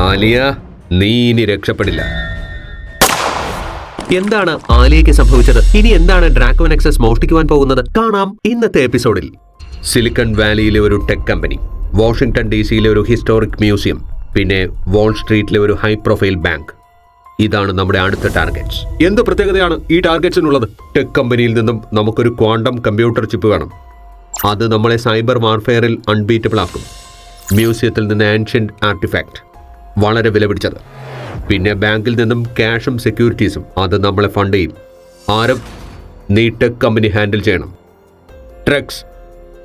ആലിയ, നീ ഇനി രക്ഷപ്പെടില്ല. എന്താണ് ആലിയയ്ക്ക് സംഭവിച്ചത്? ഇനി എന്താണ് ഡ്രാക്കോ നെക്സസ് മോഷ്ടിക്കുവാൻ പോകുന്നത്? കാണാം ഇന്നത്തെ എപ്പിസോഡിൽ. സിലിക്കൺ വാലിയിലെ ഒരു ടെക് കമ്പനി, വാഷിംഗ്ടൺ DC-യിലെ ഒരു ഹിസ്റ്റോറിക് മ്യൂസിയം, പിന്നെ വാൾ സ്ട്രീറ്റിലെ ഒരു ഹൈ പ്രൊഫൈൽ ബാങ്ക്. ഇതാണ് നമ്മുടെ അടുത്ത ടാർഗറ്റ്സ്. എന്ത് പ്രത്യേകതയാണ് ഈ ടാർഗറ്റ്സിനുള്ളത്? ടെക് കമ്പനിയിൽ നിന്നും നമുക്കൊരു ക്വാണ്ടം കമ്പ്യൂട്ടർ ചിപ്പ് വേണം. അത് നമ്മളെ സൈബർ വാർഫെയറിൽ അൺബീറ്റബിൾ ആക്കും. മ്യൂസിയത്തിൽ നിന്ന് ആൻഷ്യന്റ് ആർട്ടിഫാക്ട്, വളരെ വിലപിടിച്ചത്. പിന്നെ ബാങ്കിൽ നിന്നും ക്യാഷും സെക്യൂരിറ്റീസും, അത് നമ്മളെ ഫണ്ട് ചെയ്യും. ആരം, നീ ടെക് കമ്പനി ഹാൻഡിൽ ചെയ്യണം. ട്രെക്സ്,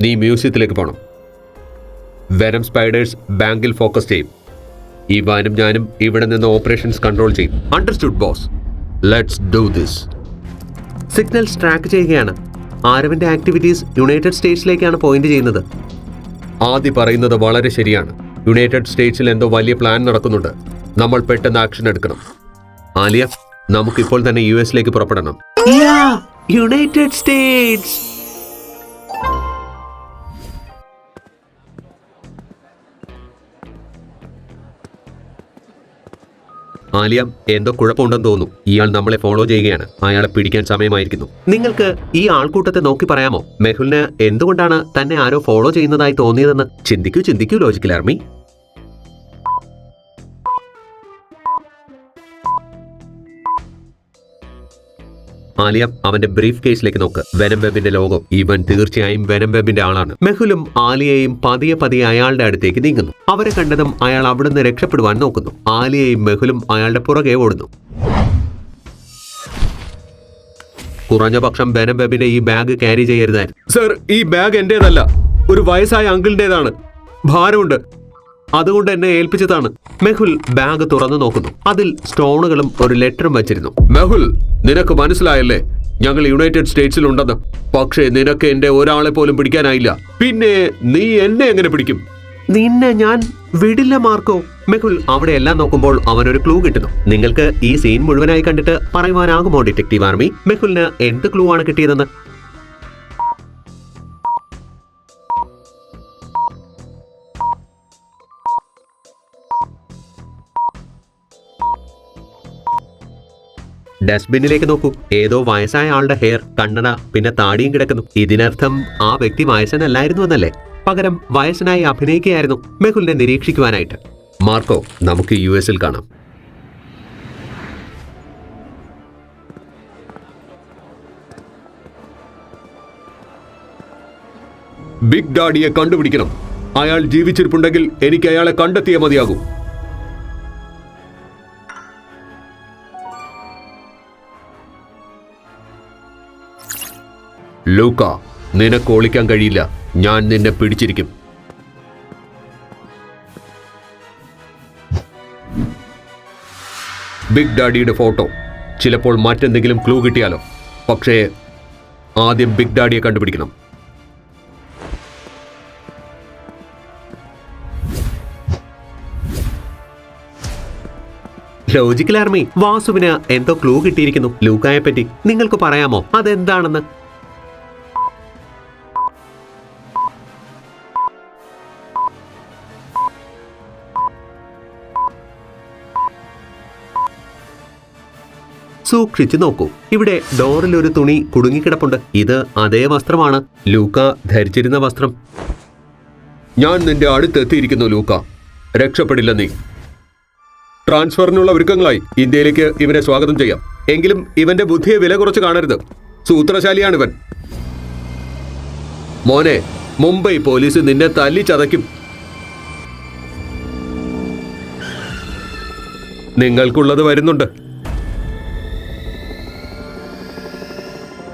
നീ മ്യൂസിയത്തിലേക്ക് പോകണം. വെനം സ്പൈഡേഴ്സ് ബാങ്കിൽ ഫോക്കസ് ചെയ്യും. ഇവാനും ഞാനും ഇവിടെ നിന്ന് ഓപ്പറേഷൻസ് കൺട്രോൾ ചെയ്യും. Understood boss, let's do this. Signals track ചെയ്യുകയാണ്. ആരവിന്റെ ആക്ടിവിറ്റീസ് യുണൈറ്റഡ് സ്റ്റേറ്റ്സിലേക്കാണ് പോയിന്റ് ചെയ്യുന്നത്. ആദ്യ പറയുന്നത് വളരെ ശരിയാണ്. യുണൈറ്റഡ് സ്റ്റേറ്റ്സിൽ എന്തോ വലിയ പ്ലാൻ നടക്കുന്നുണ്ട്. നമ്മൾ പെട്ടെന്ന് ആക്ഷൻ എടുക്കണം. ആലിയ, നമുക്കിപ്പോൾ തന്നെ US-ലേക്ക് പുറപ്പെടണം. United States. ആലിയ, എന്തോ കുഴപ്പമുണ്ടെന്ന് തോന്നുന്നു. ഇയാൾ നമ്മളെ ഫോളോ ചെയ്യുകയാണ്. അയാളെ പിടിക്കാൻ സമയമായിരിക്കുന്നു. നിങ്ങൾക്ക് ഈ ആൾക്കൂട്ടത്തെ നോക്കി പറയാമോ മെഹുലിന് എന്തുകൊണ്ടാണ് തന്നെ ആരോ ഫോളോ ചെയ്യുന്നതായി തോന്നിയതെന്ന്? ചിന്തിക്കൂ ലോജിക്കൽ ആർമി. ആലിയ, അവന്റെ ബ്രീഫ് കേസിലേക്ക് നോക്ക്. വെനം വെബിന്റെ ലോഗോ. ഇവൻ തീർച്ചയായും വെനം വെബിന്റെ ആളാണ്. മെഹുലും ആലിയയും പതിയെ അയാളുടെ അടുത്തേക്ക് നീങ്ങുന്നു. അവരെ കണ്ടതും അയാൾ അവിടുന്ന് രക്ഷപ്പെടുവാൻ നോക്കുന്നു. ആലിയയും മെഹുലും അയാളുടെ പുറകെ ഓടുന്നു. കുറഞ്ഞ പക്ഷം വെനം വെബിന്റെ ഈ ബാഗ് ക്യാരി ചെയ്യരുതായിരുന്നു. സർ, ഈ ബാഗ് എന്റേതല്ല, ഒരു വയസ്സായ അങ്കിളിന്റേതാണ്. ഭാരമുണ്ട്, അതുകൊണ്ട് എന്നെ ഏൽപ്പിച്ചതാണ്. മെഹുൽ ബാഗ് തുറന്നു നോക്കുന്നു. അതിൽ സ്റ്റോണുകളും ഒരു ലെറ്ററും വെച്ചിരുന്നു. മെഹുൽ, നിനക്ക് മനസ്സിലായല്ലേ ഞങ്ങൾ യുണൈറ്റഡ് സ്റ്റേറ്റ്സിൽ ഉണ്ടെന്ന്? പക്ഷേ നിനക്ക് എന്റെ ഒരാളെ പോലും പിടിക്കാനായില്ല. പിന്നെ നീ എന്നെ എങ്ങനെ പിടിക്കും? നിന്നെ ഞാൻ വിടില്ല മാർക്കോ. മെഹുൽ അവിടെ എല്ലാം നോക്കുമ്പോൾ അവനൊരു ക്ലൂ കിട്ടുന്നു. നിങ്ങൾക്ക് ഈ സീൻ മുഴുവനായി കണ്ടിട്ട് പറയുവാനാകുമോ ഡിറ്റക്റ്റീവ് ആർമി, മെഹുലിന് എന്ത് ക്ലൂ ആണ് കിട്ടിയതെന്ന്? ഡസ്റ്റ്ബിന്നിലേക്ക് നോക്കൂ. ഏതോ വയസ്സായ ആളുടെ ഹെയർ, കണ്ണട, പിന്നെ താടിയും കിടക്കുന്നു. ഇതിനർത്ഥം ആ വ്യക്തി വയസ്സനല്ലായിരുന്നു എന്നല്ലേ? പകരം വയസ്സനായി അഭിനയിക്കുകയായിരുന്നു മെഹുലിനെ നിരീക്ഷിക്കുവാനായിട്ട്. മാർക്കോ, നമുക്ക് US-ൽ കാണാം. ബിഗ് ഡാഡിയെ കണ്ടുപിടിക്കണം. അയാൾ ജീവിച്ചിരിപ്പുണ്ടെങ്കിൽ എനിക്ക് അയാളെ കണ്ടെത്തിയേ മതിയാകൂ. ലൂക്ക, നിനക്ക് ഒളിക്കാൻ കഴിയില്ല. ഞാൻ നിന്നെ പിടിച്ചിരിക്കും. ബിഗ് ഡാഡിയുടെ ഫോട്ടോ. ചിലപ്പോൾ മറ്റെന്തെങ്കിലും ക്ലൂ കിട്ടിയാലോ. പക്ഷേ ആദ്യം ബിഗ് ഡാഡിയെ കണ്ടുപിടിക്കണം. ലോജിക്കൽ ആർമി, വാസുവിന് എന്തോ ക്ലൂ കിട്ടിയിരിക്കുന്നു ലൂക്കായെ പറ്റി. നിങ്ങൾക്ക് പറയാമോ അതെന്താണെന്ന്? സൂക്ഷിച്ചു നോക്കൂ. ഇവിടെ ഡോറിൽ ഒരു തുണി കുടുങ്ങിക്കിടപ്പുണ്ട്. ഇത് അതേ വസ്ത്രമാണ്, ലൂക്ക ധരിച്ചിരുന്ന വസ്ത്രം. ഞാൻ നിന്റെ അടുത്തെത്തിയിരിക്കുന്നു ലൂക്ക. രക്ഷപ്പെടില്ല നീ. ട്രാൻസ്ഫറിനുള്ള ഒരുക്കങ്ങളായി. ഇന്ത്യയിലേക്ക് ഇവനെ സ്വാഗതം ചെയ്യാം. എങ്കിലും ഇവന്റെ ബുദ്ധിയെ വില കുറച്ച് കാണരുത്. സൂത്രശാലിയാണിവൻ. മോനെ, മുംബൈ പോലീസ് നിന്നെ തല്ലിച്ചതയ്ക്കും. നിങ്ങൾക്കുള്ളത് വരുന്നുണ്ട്.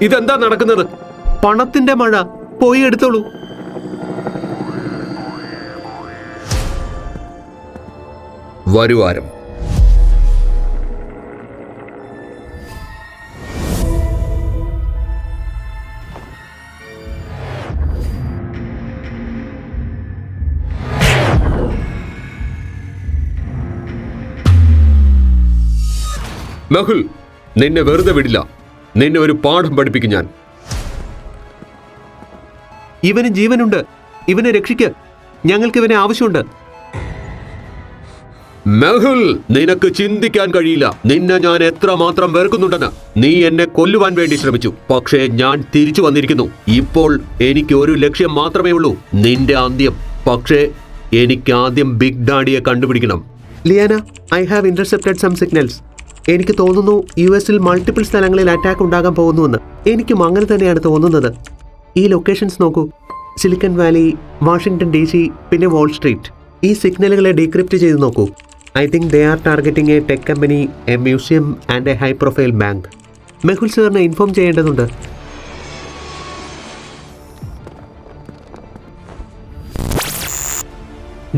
ഇതെന്താ നടക്കുന്നത്? പണത്തിന്റെ മഴ. പോയി എടുത്തോളൂ. വരുവാരം. മെഹുൽ, നിന്നെ വെറുതെ വിടില്ല. നിന്നെ ഒരു പാഠം പഠിപ്പിക്കും ഞാൻ. ഇവന് ജീവനുണ്ട്. ഇവനെ രക്ഷിക്ക്. ഞങ്ങൾക്ക് ഇവനെ ആവശ്യമുണ്ട്. മെഹുൽ, നിനക്ക് ചിന്തിക്കാൻ കഴിയില്ല നിന്നെ ഞാൻ എത്രമാത്രം വെറുക്കുന്നുണ്ടെന്ന്. നീ എന്നെ കൊല്ലുവാൻ വേണ്ടി ശ്രമിച്ചു, പക്ഷേ ഞാൻ തിരിച്ചു വന്നിരിക്കുന്നു. ഇപ്പോൾ എനിക്ക് ഒരു ലക്ഷ്യം മാത്രമേ ഉള്ളൂ, നിന്റെ അന്ത്യം. പക്ഷേ എനിക്ക് ആദ്യം ബിഗ് ഡാഡിയെ കണ്ടുപിടിക്കണം. Liana, I have intercepted some signals. എനിക്ക് തോന്നുന്നു US-ൽ മൾട്ടിപ്പിൾ സ്ഥലങ്ങളിൽ അറ്റാക്ക് ഉണ്ടാകാൻ പോകുന്നുവെന്ന്. എനിക്കും അങ്ങനെ തന്നെയാണ് തോന്നുന്നത്. ഈ ലൊക്കേഷൻസ് നോക്കൂ, സിലിക്കൺ വാലി, വാഷിംഗ്ടൺ DC, പിന്നെ വാൾ സ്ട്രീറ്റ്. ഈ സിഗ്നലുകളെ ഡീക്രിപ്റ്റ് ചെയ്ത് നോക്കൂ. I think they are targeting A tech company, A museum and A high profile bank. Mehul സാറിനെ ഇൻഫോം ചെയ്യേണ്ടതുണ്ട്.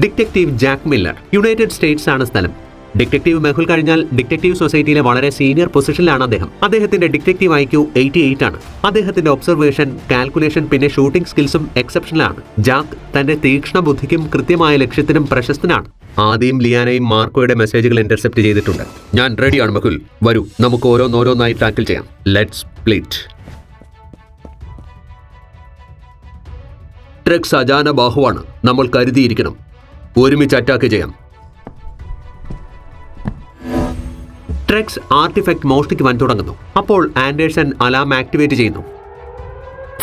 Detective Jack Miller, United States ആണ് സ്ഥലം. ഡിറ്റക്റ്റീവ് മെഹുൽ കഴിഞ്ഞാൽ ഡിറ്റക്റ്റീവ് സൊസൈറ്റിയിലെ വളരെ സീനിയർ പൊസിഷനിലാണ് അദ്ദേഹം. അദ്ദേഹത്തിന്റെ ഡിറ്റക്റ്റീവ് IQ 88 ആണ്. അദ്ദേഹത്തിന്റെ ഒബ്സർവേഷൻ, കാൽക്കുലേഷൻ, പിന്നെ ഷൂട്ടിംഗ് സ്കിൽസും എക്സെപ്ഷണലാണ്. ജാക്ക് തന്റെ തീക്ഷ്ണ ബുദ്ധിക്കും കൃത്യമായ ലക്ഷ്യത്തിനും പ്രശസ്തനാണ്. ആദ്യം ലിയാനയും മാർക്കോയുടെ മെസ്സേജുകൾ ഇന്റർസെപ്റ്റ് ചെയ്തിട്ടുണ്ട്. ഞാൻ റെഡിയാണ് മെഹുൽ, വരൂ നമുക്ക് ഓരോന്നോരോന്നായി ടാക്കിൾ ചെയ്യാം. Let's split. ട്രെക്സ് അജാന ബാഹുവാണ്, നമ്മൾ കരുതിയിരിക്കണം. ഒരുമിച്ച് അറ്റാക്ക് ചെയ്യാം. ട്രെക്സ് ആർട്ടിഫാക്ട് മോഷ്ടിക്കുവാൻ തുടങ്ങുന്നു. അപ്പോൾ ആൻഡേഴ്സൺ അലാം ആക്ടിവേറ്റ് ചെയ്യുന്നു.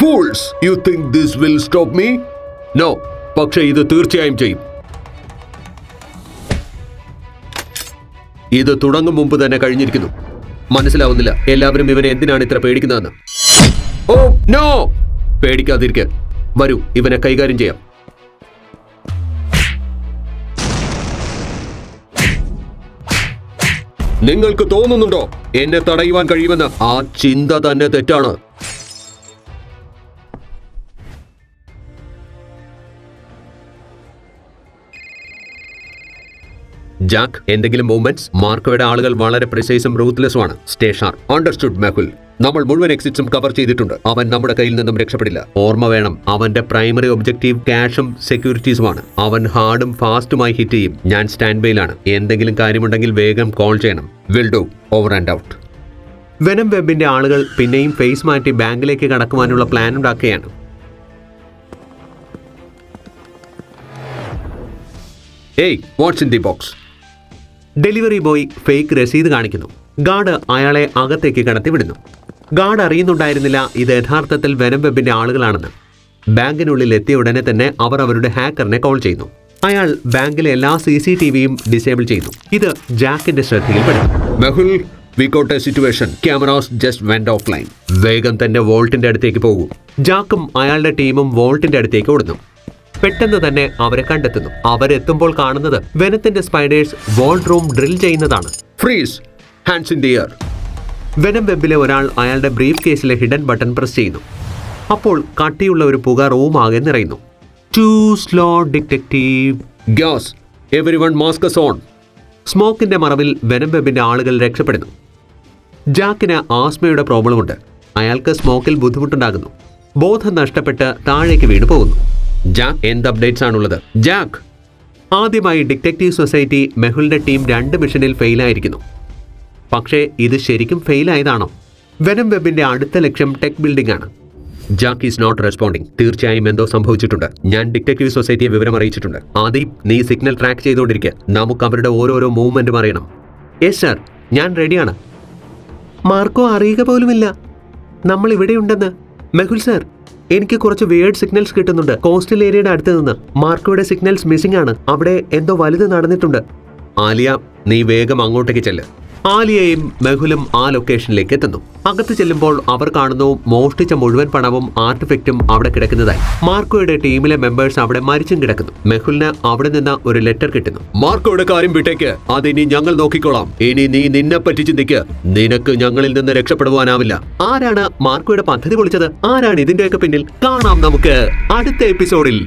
Fools, you think this will stop me? No, പക്ഷേ ഇത് തീർച്ചയായും ചെയ്യും. ഇത് തുടങ്ങും മുമ്പ് തന്നെ കഴിഞ്ഞിരിക്കുന്നു. മനസ്സിലാവുന്നില്ല എല്ലാവരും ഇവനെ എന്തിനാണ് ഇത്ര പേടിക്കുന്നതെന്ന്. Oh no, പേടിക്കാതിരിക്കുക. വരൂ ഇവനെ കൈകാര്യം ചെയ്യാം. നിങ്ങൾക്ക് തോന്നുന്നുണ്ടോ എന്നെ തടയുവാൻ കഴിയുമെന്ന്? ആ ചിന്ത തന്നെ തെറ്റാണ്. ജാക്ക്, എന്തെങ്കിലും മൂവ്മെന്റ്സ്? മാർക്കോയുടെ ആളുകൾ വളരെ പ്രിസൈസും റൂത്ത്ലെസ്സുമാണ്. Stay sharp. അണ്ടർസ്റ്റുഡ് മെഹുൽ. നമ്മൾ മുഴുവൻ എക്സിറ്റ്സും കവർ ചെയ്തിട്ടുണ്ട്. അവൻ നമ്മുടെ കയ്യിൽ നിന്നും രക്ഷപ്പെടില്ല. ഓർമ്മ വേണം, അവന്റെ പ്രൈമറി ഒബ്ജക്റ്റീവ് ക്യാഷും സെക്യൂരിറ്റീസുമാണ്. അവൻ ഹാർഡും ഫാസ്റ്റുമായി ഹിറ്റ് ചെയ്യും. ഞാൻ സ്റ്റാൻഡ് ബൈയിലാണ്. എന്തെങ്കിലും കാര്യമുണ്ടെങ്കിൽ വേഗം കോൾ ചെയ്യണം. Will do. Over and out. Venom വെബിന്റെ ആളുകൾ പിന്നെയും ഫേസ് മാറ്റി ബാങ്കിലേക്ക് കടക്കുവാനുള്ള പ്ലാൻ ഉണ്ടാക്കുകയാണ്. Hey, what's in the box? Delivery boy fake രസീത് കാണിക്കുന്നു. ഗാർഡ് അയാളെ അകത്തേക്ക് കടത്തി വിടുന്നു. ഗാർഡ് അറിയുന്നുണ്ടായിരുന്നില്ല ഇത് യഥാർത്ഥത്തിൽ വെനം വെബിന്റെ ആളുകളാണെന്ന്. ബാങ്കിനുള്ളിൽ എത്തിയ ഉടനെ തന്നെ അവർ അവരുടെ ഹാക്കറിനെ കോൾ ചെയ്യുന്നു. അയാൾ ബാങ്കിലെ എല്ലാ CCTVയും ഡിസേബിൾ ചെയ്യുന്നു. ഇത് ജാക്കിന്റെ ശ്രദ്ധയിൽപ്പെടുന്നു. Mehul, we got a situation. Cameras just went offline. വേഗം തന്നെ വോൾട്ടിന്റെ അടുത്തേക്ക് പോകും. ജാക്കും അയാളുടെ ടീമും വോൾട്ടിന്റെ അടുത്തേക്ക് ഓടുന്നു. പെട്ടെന്ന് തന്നെ അവരെ കണ്ടെത്തുന്നു. അവരെത്തുമ്പോൾ കാണുന്നത് വെനത്തിന്റെ സ്പൈഡേഴ്സ് വോൾട്ട് റൂം ഡ്രിൽ ചെയ്യുന്നതാണ്. Freeze, hands in the air. Venom വെബിലെ ഒരാൾ അയാളുടെ ബ്രീഫ് കേസിലെ ഹിഡൻ ബട്ടൺ പ്രസ് ചെയ്യുന്നു. അപ്പോൾ കട്ടിയുള്ള ഒരു പുക റൂം ആകെ നിറയുന്നു. Too slow detective. Gas, everyone mask on. സ്മോക്കിന്റെ മറവിൽ വെനം വെബിന്റെ ആളുകൾ രക്ഷപ്പെടുന്നു. ജാക്കിന് ആസ്മയുടെ പ്രോബ്ലമുണ്ട്. അയാൾക്ക് സ്മോക്കിൽ ബുദ്ധിമുട്ടുണ്ടാകുന്നു. ബോധം നഷ്ടപ്പെട്ട് താഴേക്ക് വീണു പോകുന്നു. ജാക്ക്, എന്ത് അപ്ഡേറ്റ്സ് ആണുള്ളത്? ജാക്ക്, ആദ്യമായി ഡിറ്റക്റ്റീവ് സൊസൈറ്റി മെഹുലിന്റെ ടീം 2 മിഷനിൽ ഫെയിലായിരിക്കുന്നു. പക്ഷേ ഇത് ശരിക്കും ഫെയിലായതാണോ? വെനം വെബിന്റെ അടുത്ത ലക്ഷ്യം ടെക് ബിൽഡിംഗ് ആണ്. Jack is not responding. തീർച്ചയായും എന്തോ സംഭവിച്ചിട്ടുണ്ട്. ഞാൻ ഡിറ്റക്റ്റീവ് സൊസൈറ്റിയെ വിവരം അറിയിച്ചിട്ടുണ്ട്. ആദ്യം നീ സിഗ്നൽ ട്രാക്ക് ചെയ്തുകൊണ്ടിരിക്കുക. നമുക്ക് അവരുടെ ഓരോരോ മൂവ്മെന്റും അറിയണം. യെസ് സർ, ഞാൻ റെഡിയാണ്. മാർക്കോ അറിയുക പോലുമില്ല നമ്മൾ ഇവിടെയുണ്ടെന്ന്. മെഹുൽ സർ, എനിക്ക് കുറച്ച് വേർഡ് സിഗ്നൽസ് കിട്ടുന്നുണ്ട് കോസ്റ്റൽ ഏരിയയുടെ അടുത്ത് നിന്ന്. മാർക്കോയുടെ സിഗ്നൽസ് മിസ്സിംഗ് ആണ്. അവിടെ എന്തോ വലുത് നടന്നിട്ടുണ്ട്. ആലിയ, നീ വേഗം അങ്ങോട്ടേക്ക് ചെല്ല്. ആലിയയും മെഹുലും ആ ലൊക്കേഷനിലേക്ക് എത്തുന്നു. അകത്ത് ചെല്ലുമ്പോൾ അവർ കാണുന്നു മോഷ്ടിച്ച മുഴുവൻ പണവും ആർട്ടിഫാക്റ്റും അവിടെ കിടക്കുന്നതായി. മാർക്കോയുടെ ടീമിലെ മെമ്പേഴ്സ് അവിടെ മരിച്ചും കിടക്കുന്നു. മെഹുലിന് അവിടെ നിന്ന് ഒരു ലെറ്റർ കിട്ടുന്നു. മാർക്കോയുടെ കാര്യം വിട്ടേക്ക്, അതിനി ഞങ്ങൾ നോക്കിക്കോളാം. ഇനി നീ നിന്നെ പറ്റി ചിന്തിക്ക്. നിനക്ക് ഞങ്ങളിൽ നിന്ന് രക്ഷപ്പെടുവാനാവില്ല. ആരാണ് മാർക്കോയുടെ പദ്ധതി പൊളിച്ചത്? ആരാണ് ഇതിന്റെയൊക്കെ പിന്നിൽ? കാണാം നമുക്ക് അടുത്ത എപ്പിസോഡിൽ.